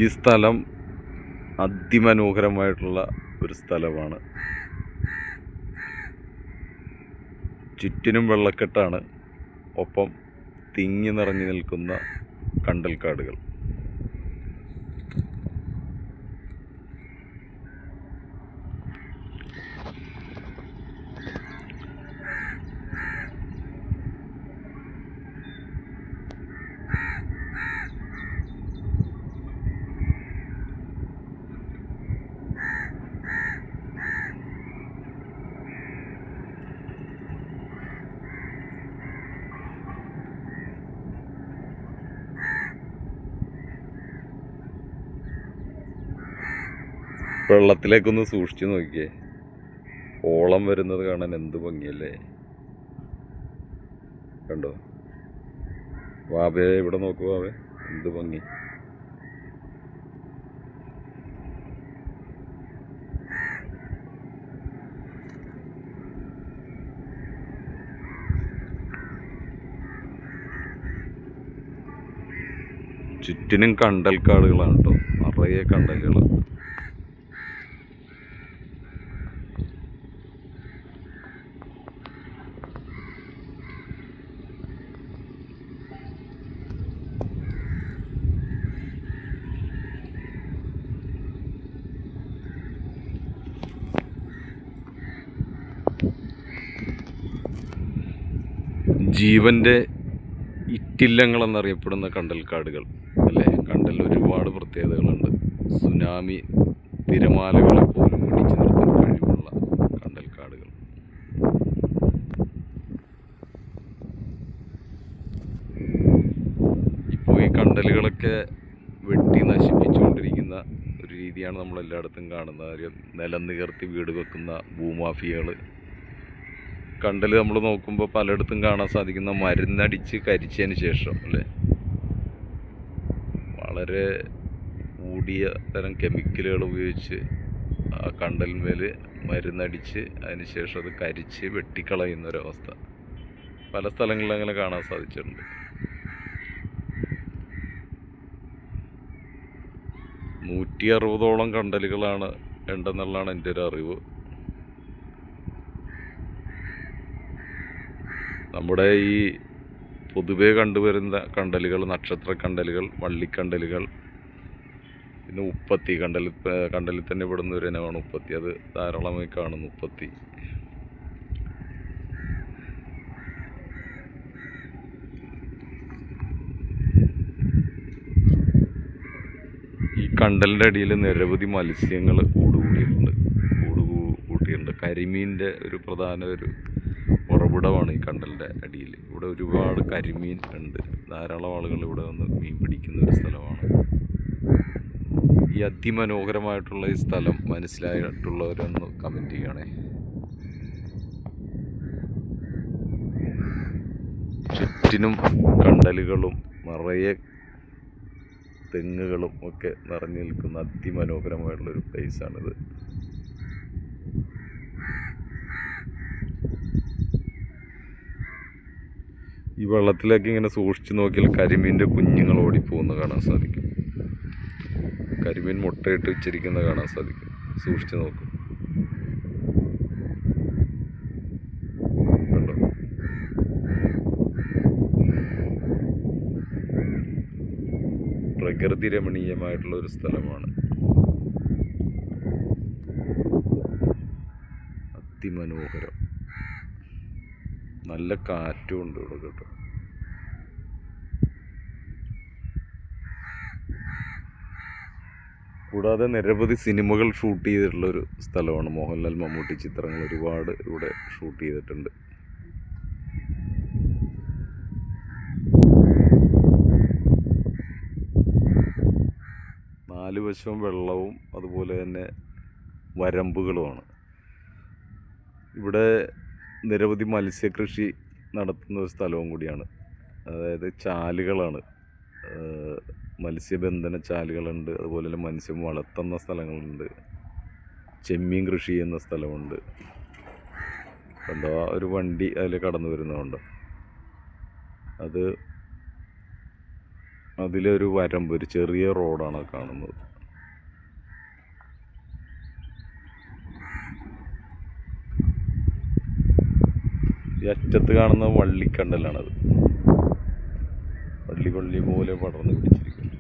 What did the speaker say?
ഈ സ്ഥലം അതിമനോഹരമായിട്ടുള്ള ഒരു സ്ഥലമാണ്. ചുറ്റിനും വെള്ളക്കെട്ടാണ്, ഒപ്പം തിങ്ങി നിറഞ്ഞു നിൽക്കുന്ന കണ്ടൽക്കാടുകൾ. വെള്ളത്തിലേക്കൊന്ന് സൂക്ഷിച്ചു നോക്കിയേ, ഓളം വരുന്നത് കാണാൻ എന്ത് ഭംഗിയല്ലേ. കണ്ടോ വാവേ, ഇവിടെ നോക്കൂ വാവേ, എന്ത് ഭംഗി. ചുറ്റിനും കണ്ടൽക്കാടുകളാണ് കേട്ടോ, നിറയെ കണ്ടലുകൾ. ജീവൻ്റെ ഇറ്റില്ലങ്ങളെന്നറിയപ്പെടുന്ന കണ്ടൽക്കാടുകൾ അല്ലേ. കണ്ടൽ ഒരുപാട് പ്രത്യേകതകളുണ്ട്. സുനാമി തിരമാലകളെ പോലും പിടിച്ചു നിർത്താൻ കഴിവുള്ള കണ്ടൽക്കാടുകൾ. ഇപ്പോൾ ഈ കണ്ടലുകളൊക്കെ വെട്ടി നശിപ്പിച്ചുകൊണ്ടിരിക്കുന്ന ഒരു രീതിയാണ് നമ്മളെല്ലായിടത്തും കാണുന്നത്. നിലം നികർത്തി വീട് വെക്കുന്ന ഭൂമാഫിയകൾ. കണ്ടൽ നമ്മൾ നോക്കുമ്പോൾ പലയിടത്തും കാണാൻ സാധിക്കുന്ന മരുന്നടിച്ച് കരിച്ചതിന് ശേഷം അല്ലേ, വളരെ കൂടിയ തരം കെമിക്കലുകൾ ഉപയോഗിച്ച് ആ കണ്ടലിന്മേൽ മരുന്നടിച്ച് അതിന് ശേഷം അത് കരിച്ച് വെട്ടിക്കളയുന്നൊരവസ്ഥ പല സ്ഥലങ്ങളിലും അങ്ങനെ കാണാൻ സാധിച്ചിട്ടുണ്ട്. 160ഓളം കണ്ടലുകളാണ് ഉണ്ടെന്നുള്ളതാണ് എൻ്റെ ഒരു അറിവ്. നമ്മുടെ ഈ പൊതുവെ കണ്ടുവരുന്ന കണ്ടലുകൾ നക്ഷത്ര കണ്ടലുകൾ, വള്ളിക്കണ്ടലുകൾ, പിന്നെ ഉപ്പത്തി കണ്ടലിൽ തന്നെ ഇവിടുന്ന ഒരു ഇനമാണ് ഉപ്പത്തി. അത് ധാരാളമായി കാണുന്നു ഉപ്പത്തി. ഈ കണ്ടലിൻ്റെ അടിയിൽ നിരവധി മത്സ്യങ്ങൾ കൂട്ടിയിട്ടുണ്ട്. കരിമീൻ്റെ ഒരു പ്രധാന ഒരു ഉറവിടമാണ് ഈ കണ്ടലിൻ്റെ അടിയിൽ. ഇവിടെ ഒരുപാട് കരിമീൻ ഉണ്ട്. ധാരാളം ആളുകൾ ഇവിടെ വന്ന് മീൻ പിടിക്കുന്ന ഒരു സ്ഥലമാണ്. ഈ അതിമനോഹരമായിട്ടുള്ള ഈ സ്ഥലം മനസ്സിലായിട്ടുള്ളവരൊന്ന് കമൻറ്റ് ചെയ്യണേ. ചുറ്റിനും കണ്ടലുകളും നിറയെ തെങ്ങുകളും ഒക്കെ നിറഞ്ഞു നിൽക്കുന്ന അതിമനോഹരമായിട്ടുള്ളൊരു പ്ലേസാണിത്. ഈ വെള്ളത്തിലേക്ക് ഇങ്ങനെ സൂക്ഷിച്ചു നോക്കിയാൽ കരിമീൻ്റെ കുഞ്ഞുങ്ങൾ ഓടിപ്പോകുന്ന കാണാൻ സാധിക്കും. കരിമീൻ മുട്ടയിട്ട് വെച്ചിരിക്കുന്ന കാണാൻ സാധിക്കും. സൂക്ഷിച്ചു നോക്കും. കണ്ടോ, പ്രകൃതി രമണീയമായിട്ടുള്ള ഒരു സ്ഥലമാണ്. അതിമനോഹരം. നല്ല കാറ്റും ഉണ്ട് ഇവിടെ കേട്ടോ. കൂടാതെ നിരവധി സിനിമകൾ ഷൂട്ട് ചെയ്തിട്ടുള്ളൊരു സ്ഥലമാണ്. മോഹൻലാൽ, മമ്മൂട്ടി ചിത്രങ്ങൾ ഒരുപാട് ഇവിടെ ഷൂട്ട് ചെയ്തിട്ടുണ്ട്. നാല് വശവും വെള്ളവും അതുപോലെ തന്നെ വരമ്പുകളുമാണ്. ഇവിടെ നിരവധി മത്സ്യകൃഷി നടത്തുന്ന ഒരു സ്ഥലവും കൂടിയാണ്. അതായത് ചാലുകളാണ്, മത്സ്യബന്ധന ചാലുകളുണ്ട്. അതുപോലെ തന്നെ മത്സ്യം വളർത്തുന്ന സ്ഥലങ്ങളുണ്ട്. ചെമ്മീൻ കൃഷി ചെയ്യുന്ന സ്ഥലമുണ്ട്. കണ്ടോ, ഒരു വണ്ടി അതിൽ കടന്നു വരുന്നതുകൊണ്ട് അത് അതിലൊരു വരമ്പ്, ഒരു ചെറിയ റോഡാണ് കാണുന്നത്. ഈ അറ്റത്ത് കാണുന്ന വള്ളിക്കണ്ടലാണത്. വള്ളി പോലെ പടർന്ന് പിടിച്ചിരിക്കുന്നു.